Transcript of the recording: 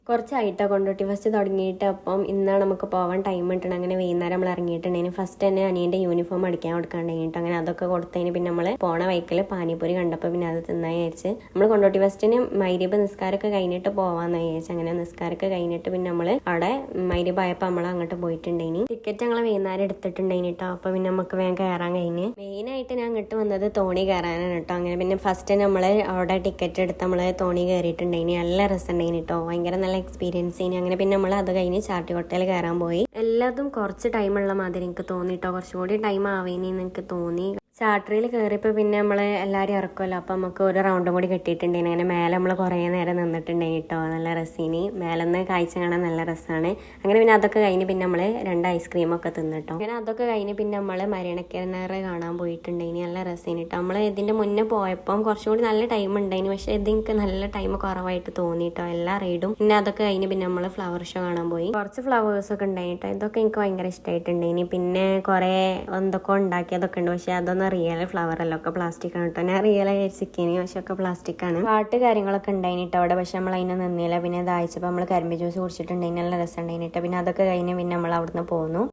കുറച്ചായിട്ടോ Kondotty first തുടങ്ങിയിട്ട്. അപ്പം ഇന്നാണ് നമുക്ക് പോകാൻ ടൈം കിട്ടണം. അങ്ങനെ വൈകുന്നേരം നമ്മൾ ഇറങ്ങിയിട്ടുണ്ടെങ്കിൽ ഫസ്റ്റ് തന്നെ അനിയൻ്റെ യൂണിഫോം അടിക്കാൻ കൊടുക്കാണ്ടായിട്ട് അങ്ങനെ അതൊക്കെ കൊടുത്തതിന് പിന്നെ നമ്മൾ പോണ വൈക്കൽ പാനിപ്പൂരി കണ്ടപ്പോൾ പിന്നെ അത് തിന്നാൻ വിചാരിച്ച് നമ്മൾ കൊണ്ടോട്ടി ഫസ്റ്റിന് മൈരീബ് നിസ്കാരമൊക്കെ കഴിഞ്ഞിട്ട് പോവാന്ന് വിചാരിച്ചു. അങ്ങനെ നിസ്കാരമൊക്കെ കഴിഞ്ഞിട്ട് പിന്നെ നമ്മൾ അവിടെ മൈരീബ് ആയപ്പോൾ നമ്മൾ അങ്ങോട്ട് പോയിട്ടുണ്ടെങ്കിൽ ടിക്കറ്റ് ഞങ്ങൾ വൈകുന്നേരം എടുത്തിട്ടുണ്ടെങ്കിൽ കേട്ടോ. അപ്പോൾ പിന്നെ നമുക്ക് വേഗം കയറാൻ കഴിഞ്ഞ്. മെയിനായിട്ട് ഞാൻ അങ്ങോട്ട് വന്നത് തോണി കയറാനാണ് കേട്ടോ. അങ്ങനെ പിന്നെ ഫസ്റ്റ് നമ്മൾ അവിടെ ടിക്കറ്റ് എടുത്ത് നമ്മൾ തോണി കയറിയിട്ടുണ്ടെങ്കിൽ നല്ല രസമുണ്ടെങ്കിൽ കേട്ടോ. ഭയങ്കര നല്ല എക്സ്പീരിയൻസ് ചെയ്യുന്നു. അങ്ങനെ പിന്നെ നമ്മൾ അത് കഴിഞ്ഞ് ചാട്ടി ഹോട്ടലിൽ കയറാൻ പോയി. എല്ലാതും കുറച്ച് ടൈമുള്ള മാതിരി എനിക്ക് തോന്നിട്ടോ. കുറച്ചും കൂടി ടൈം ആവേനെന്ന് എനിക്ക് തോന്നി. ചാട്ടറിയിൽ കയറിയപ്പോൾ പിന്നെ നമ്മൾ എല്ലാവരും ഇറക്കുമല്ലോ. അപ്പം നമുക്ക് ഒരു റൗണ്ടും കൂടി കിട്ടിയിട്ടുണ്ടെങ്കിൽ അങ്ങനെ മേലെ നമ്മൾ കുറേ നേരം നിന്നിട്ടുണ്ടെങ്കിൽ കേട്ടോ. നല്ല രസീനി മേലെന്ന് കാഴ്ച കാണാൻ നല്ല രസമാണ്. അങ്ങനെ പിന്നെ അതൊക്കെ കഴിഞ്ഞ് പിന്നെ നമ്മൾ 2 ഐസ്ക്രീമൊക്കെ തിന്നിട്ടോ. അങ്ങനെ അതൊക്കെ കഴിഞ്ഞ് പിന്നെ നമ്മൾ മരീനക്കിണർ കാണാൻ പോയിട്ടുണ്ടെങ്കിൽ നല്ല രസീനി കേട്ടോ. നമ്മൾ ഇതിൻ്റെ മുന്നേ പോയപ്പം കുറച്ചും കൂടി നല്ല ടൈം ഉണ്ടായിന്. പക്ഷേ ഇത് എനിക്ക് നല്ല ടൈം കുറവായിട്ട് തോന്നിട്ടോ എല്ലാ റൈഡും. പിന്നെ അതൊക്കെ കഴിഞ്ഞ് പിന്നെ നമ്മൾ ഫ്ലവർ ഷോ കാണാൻ പോയി. കുറച്ച് ഫ്ലവേഴ്സൊക്കെ ഉണ്ടായിട്ടോ. ഇതൊക്കെ എനിക്ക് ഭയങ്കര ഇഷ്ടമായിട്ടുണ്ടായിനി. പിന്നെ കുറേ എന്തൊക്കെ ഉണ്ടാക്കിയതൊക്കെ ഉണ്ട്. പക്ഷെ അതൊന്നും റിയൽ ഫ്ലവർ അല്ല, ഒക്കെ പ്ലാസ്റ്റിക് ആണ് കേട്ടോ. ഞാൻ റിയൽ ആയിരിച്ചിരിക്കുന്നു, പക്ഷെ ഒക്കെ പ്ലാസ്റ്റിക് ആണ്. പാട്ട് കാര്യങ്ങളൊക്കെ ഉണ്ടായിട്ടോ അവിടെ. പക്ഷെ നമ്മൾ അതിനെ നിന്നില്ല. പിന്നെ ദാഹിച്ചപ്പോൾ നമ്മൾ കരിമ്പ് ജ്യൂസ് കുടിച്ചിട്ടുണ്ടെങ്കിൽ നല്ല രസം ഉണ്ടായിട്ടോ. പിന്നെ അതൊക്കെ കഴിഞ്ഞ് പിന്നെ നമ്മൾ അവിടുന്ന് പോന്നു.